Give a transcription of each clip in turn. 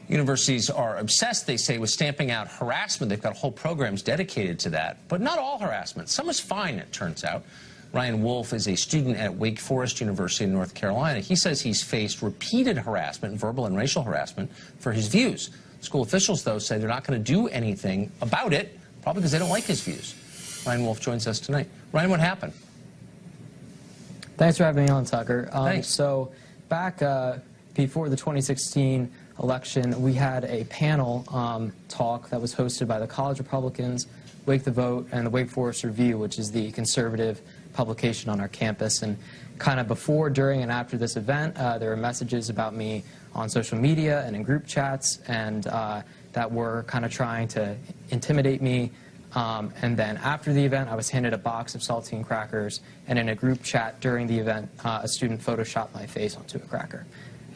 Universities are obsessed, they say, with stamping out harassment. They've got whole programs dedicated to that. But not all harassment. Some is fine, it turns out. Ryan Wolf is a student at Wake Forest University in North Carolina. He says he's faced repeated harassment, verbal and racial harassment, for his views. School officials, though, say they're not going to do anything about it, probably because they don't like his views. Ryan Wolf joins us tonight. Ryan, what happened? Thanks for having me on, Tucker. Thanks. So back before the 2016 election, we had a panel talk that was hosted by the College Republicans, Wake the Vote, and the Wake Forest Review, which is the conservative publication on our campus. And kind of before, during, and after this event, there were messages about me on social media and in group chats, and that were kind of trying to intimidate me. And then after the event, I was handed a box of saltine crackers, and in a group chat during the event, a student photoshopped my face onto a cracker.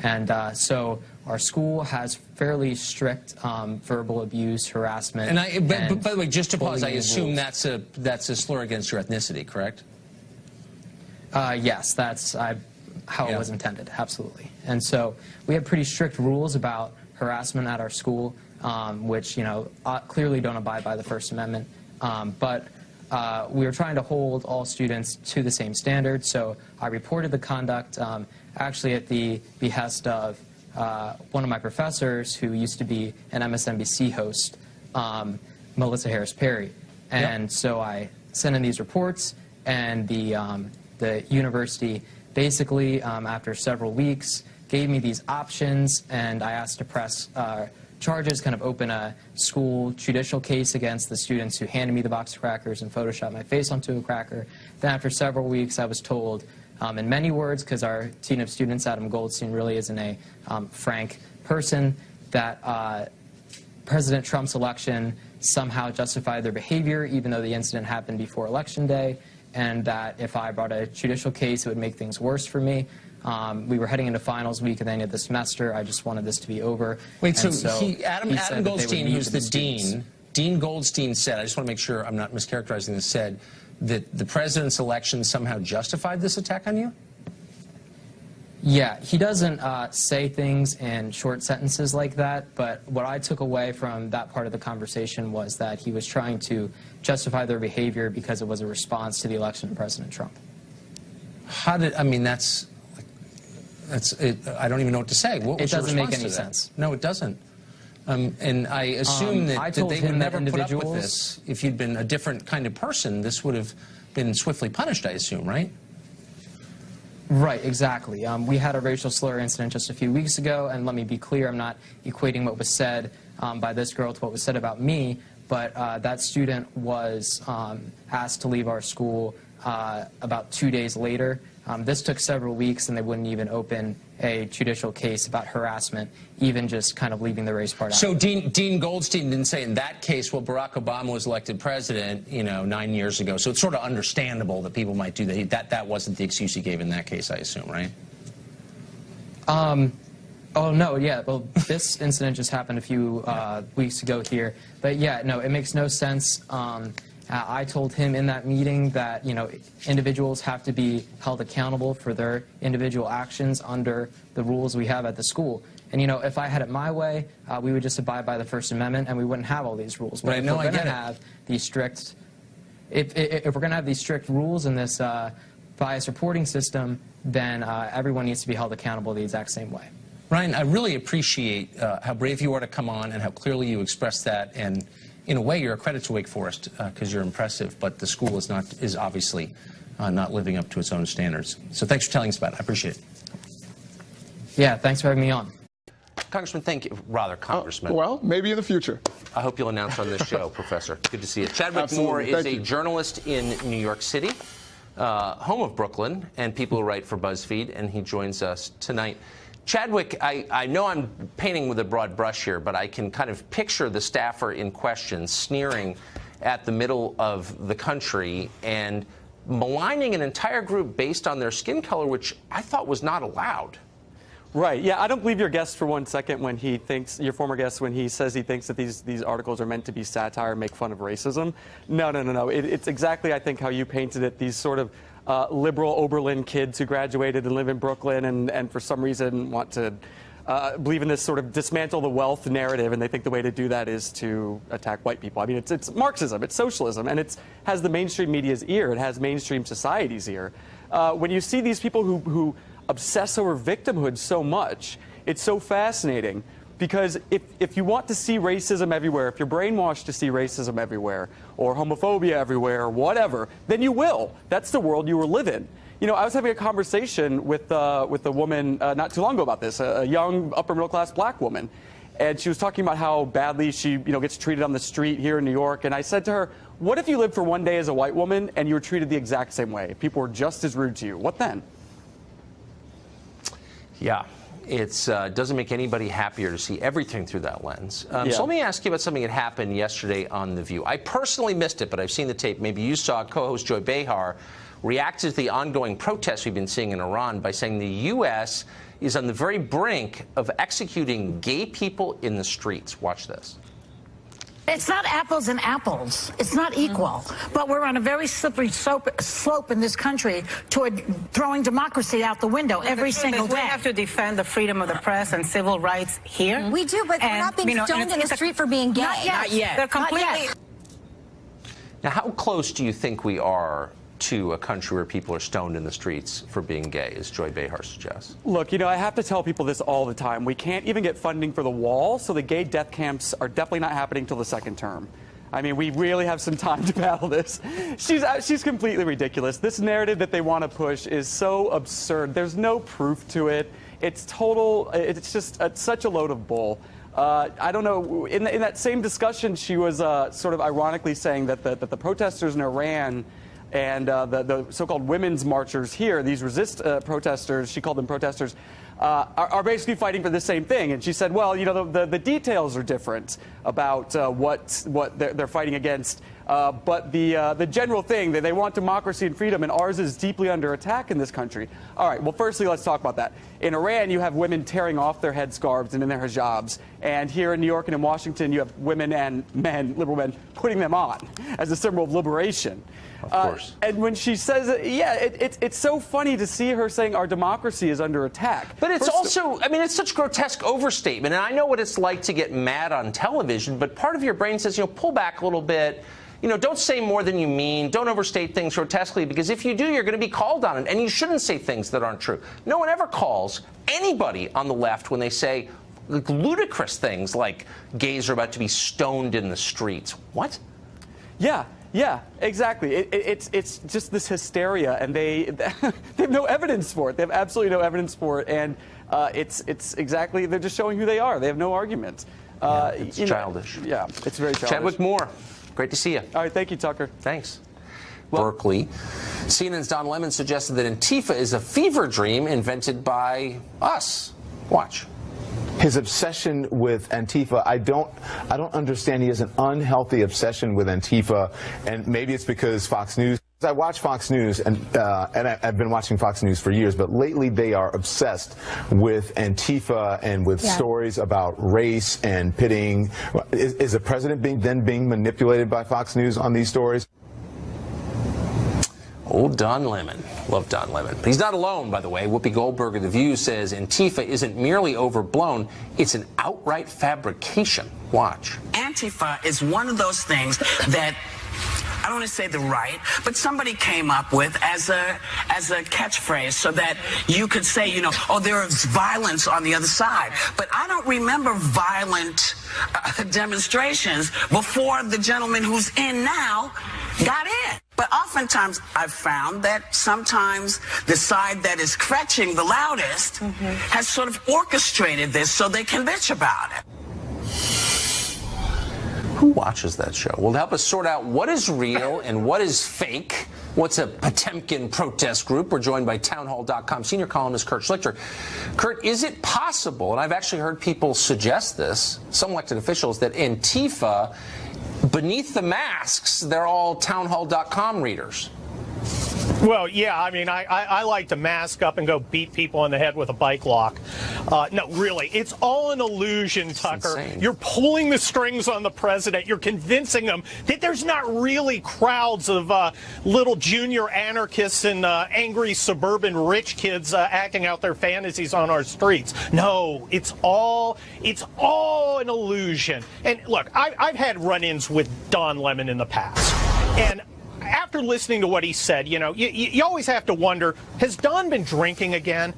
And so our school has fairly strict verbal abuse, harassment. And by the way, just to pause, I assume that's a slur against your ethnicity, correct? Yes, that's how it was intended, absolutely. And so we have pretty strict rules about harassment at our school, which, you know, clearly don't abide by the First Amendment. But we were trying to hold all students to the same standard, so I reported the conduct actually at the behest of one of my professors who used to be an MSNBC host, Melissa Harris Perry. And so I sent in these reports, and the university basically, after several weeks, gave me these options, and I asked to press charges, kind of open a school judicial case against the students who handed me the box of crackers and photoshopped my face onto a cracker. Then after several weeks, I was told, in many words, because our dean of students, Adam Goldstein, really isn't a frank person, that President Trump's election somehow justified their behavior, even though the incident happened before Election Day, and that if I brought a judicial case, it would make things worse for me. We were heading into finals week at the end of the semester. I just wanted this to be over. Wait, so Adam Goldstein, who's the dean, Dean Goldstein said, I just want to make sure I'm not mischaracterizing this, said that the president's election somehow justified this attack on you? Yeah, he doesn't say things in short sentences like that, but what I took away from that part of the conversation was that he was trying to justify their behavior because it was a response to the election of President Trump. How did, I mean, that's it, I don't even know what to say. What was it doesn't your make any response to that? sense. No, it doesn't. And I assume that they would never put up with this. If you'd been a different kind of person, this would have been swiftly punished, I assume, right? Right, exactly. We had a racial slur incident just a few weeks ago, and let me be clear, I'm not equating what was said by this girl to what was said about me, but that student was asked to leave our school about 2 days later. This took several weeks, and they wouldn't even open a judicial case about harassment, even just kind of leaving the race part out. So Dean Goldstein didn't say in that case, well, Barack Obama was elected president, you know, 9 years ago. So it's sort of understandable that people might do that. That wasn't the excuse he gave in that case, I assume, right? Oh, no, yeah. Well, this incident just happened a few weeks ago here. But, yeah, no, it makes no sense. I told him in that meeting that, you know, individuals have to be held accountable for their individual actions under the rules we have at the school. And, you know, if I had it my way, we would just abide by the First Amendment and we wouldn't have all these rules. But if we're going to have these strict, if we're going to have these strict rules in this bias reporting system, then everyone needs to be held accountable the exact same way. Ryan, I really appreciate how brave you are to come on and how clearly you express that. And in a way, you're a credit to Wake Forest because you're impressive, but the school is obviously not living up to its own standards. So thanks for telling us about it. I appreciate it. Yeah, thanks for having me on. Congressman, thank you. Rather, Congressman. Well, maybe in the future. I hope you'll announce on this show, Professor. Good to see you. Chadwick Moore is a journalist in New York City, home of Brooklyn, and people who write for BuzzFeed, and he joins us tonight. Chadwick, I know I'm painting with a broad brush here, but I can kind of picture the staffer in question sneering at the middle of the country and maligning an entire group based on their skin color, which I thought was not allowed. Right. Yeah, I don't believe your guest for one second when he thinks, your former guest, when he says he thinks that these articles are meant to be satire, make fun of racism. No. It's exactly, I think, how you painted it. These sort of liberal Oberlin kids who graduated and live in Brooklyn and for some reason want to believe in this sort of dismantle the wealth narrative, and they think the way to do that is to attack white people. I mean, it's Marxism, it's socialism, and it has the mainstream media's ear, it has mainstream society's ear. When you see these people who obsess over victimhood so much, it's so fascinating. Because if you want to see racism everywhere, if you're brainwashed to see racism everywhere, or homophobia everywhere, or whatever, then you will. That's the world you will live in. You know, I was having a conversation with a woman not too long ago about this, a young upper-middle-class black woman. And she was talking about how badly she gets treated on the street here in New York. And I said to her, what if you lived for one day as a white woman and you were treated the exact same way? People were just as rude to you. What then? Yeah. It doesn't make anybody happier to see everything through that lens. So let me ask you about something that happened yesterday on The View. I personally missed it, but I've seen the tape. Maybe you saw. Co-host Joy Behar reacted to the ongoing protests we've been seeing in Iran by saying the U.S. is on the very brink of executing gay people in the streets. Watch this. It's not apples and apples. It's not equal. But we're on a very slippery slope in this country toward throwing democracy out the window every single day. We have to defend the freedom of the press and civil rights here. We do, but we're not being stoned in the street for being gay. Not yet. They're completely... Now, how close do you think we are to a country where people are stoned in the streets for being gay, as Joy Behar suggests? Look, I have to tell people this all the time. We can't even get funding for the wall, so the gay death camps are definitely not happening till the second term. I mean, we really have some time to battle this. She's completely ridiculous. This narrative that they want to push is so absurd. There's no proof to it. It's total, it's just such a load of bull. I don't know, in that same discussion, she was sort of ironically saying that the protesters in Iran and the so-called women's marchers here, these resist protesters, she called them protesters, are basically fighting for the same thing. And she said, well, the details are different about what they're fighting against. But the general thing, that they want democracy and freedom, and ours is deeply under attack in this country. All right, well, firstly, let's talk about that. In Iran, you have women tearing off their headscarves and in their hijabs. And here in New York and in Washington, you have women and men, liberal men, putting them on as a symbol of liberation. Of course. And when she says it, yeah, it's so funny to see her saying our democracy is under attack. But it's also, I mean, it's such grotesque overstatement. And I know what it's like to get mad on television, but part of your brain says, pull back a little bit. Don't say more than you mean. Don't overstate things grotesquely, because if you do, you're going to be called on it. And you shouldn't say things that aren't true. No one ever calls anybody on the left when they say ludicrous things like gays are about to be stoned in the streets. What? Yeah, exactly. It's just this hysteria, and they have no evidence for it. They have absolutely no evidence for it, and it's exactly, they're just showing who they are. They have no argument. It's childish. Yeah, it's very childish. Chadwick Moore, great to see you. All right, thank you, Tucker. Thanks. Berkeley. CNN's Don Lemon suggested that Antifa is a fever dream invented by us. Watch. His obsession with Antifa, I don't understand. He has an unhealthy obsession with Antifa, and maybe it's because Fox News. I watch Fox News, and I've been watching Fox News for years, but lately they are obsessed with Antifa and with stories about race and pitting. Is the president being manipulated by Fox News on these stories? Old Don Lemon. Love Don Lemon. But he's not alone, by the way. Whoopi Goldberg of The View says Antifa isn't merely overblown, it's an outright fabrication. Watch. Antifa is one of those things that, I don't want to say the right, but somebody came up with as a catchphrase so that you could say, there is violence on the other side. But I don't remember violent demonstrations before the gentleman who's in now got in. But oftentimes I've found that sometimes the side that is scratching the loudest has sort of orchestrated this so they can bitch about it. Who watches that show? Well, to help us sort out what is real and what is fake, what's a Potemkin protest group, we're joined by townhall.com senior columnist Kurt Schlichter. Kurt, is it possible, and I've actually heard people suggest this, some elected officials, that Antifa, beneath the masks, they're all townhall.com readers? Well, yeah, I mean, I like to mask up and go beat people in the head with a bike lock. No, really, it's all an illusion, Tucker. You're pulling the strings on the president. You're convincing them that there's not really crowds of little junior anarchists and angry suburban rich kids acting out their fantasies on our streets. No, it's all an illusion. And look, I've had run-ins with Don Lemon in the past, and after listening to what he said, you know, you always have to wonder, has Don been drinking again?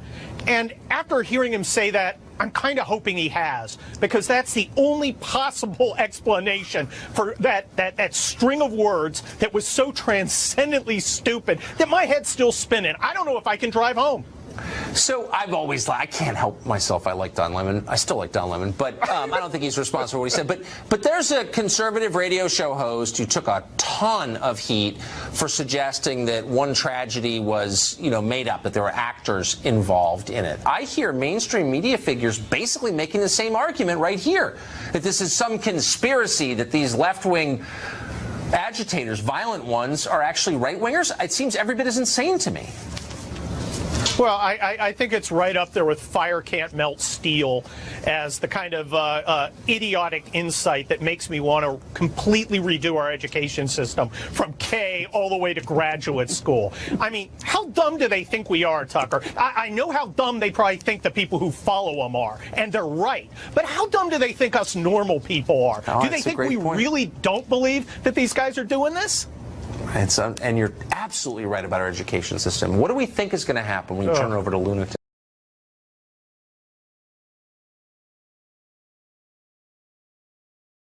And after hearing him say that, I'm kind of hoping he has, because that's the only possible explanation for that string of words that was so transcendently stupid that my head's still spinning. I don't know if I can drive home. So I can't help myself. I like Don Lemon. I still like Don Lemon, but I don't think he's responsible for what he said. But there's a conservative radio show host who took a ton of heat for suggesting that one tragedy was, you know, made up, that there were actors involved in it. I hear mainstream media figures basically making the same argument right here, that this is some conspiracy, that these left-wing agitators, violent ones, are actually right-wingers. It seems every bit as insane to me. Well, I think it's right up there with fire can't melt steel as the kind of idiotic insight that makes me want to completely redo our education system from K all the way to graduate school. I mean, how dumb do they think we are, Tucker? I know how dumb they probably think the people who follow them are, and they're right. But how dumb do they think us normal people are? Oh, do they think we really don't believe that these guys are doing this? And you're absolutely right about our education system. What do we think is going to happen when you turn it over to lunatics?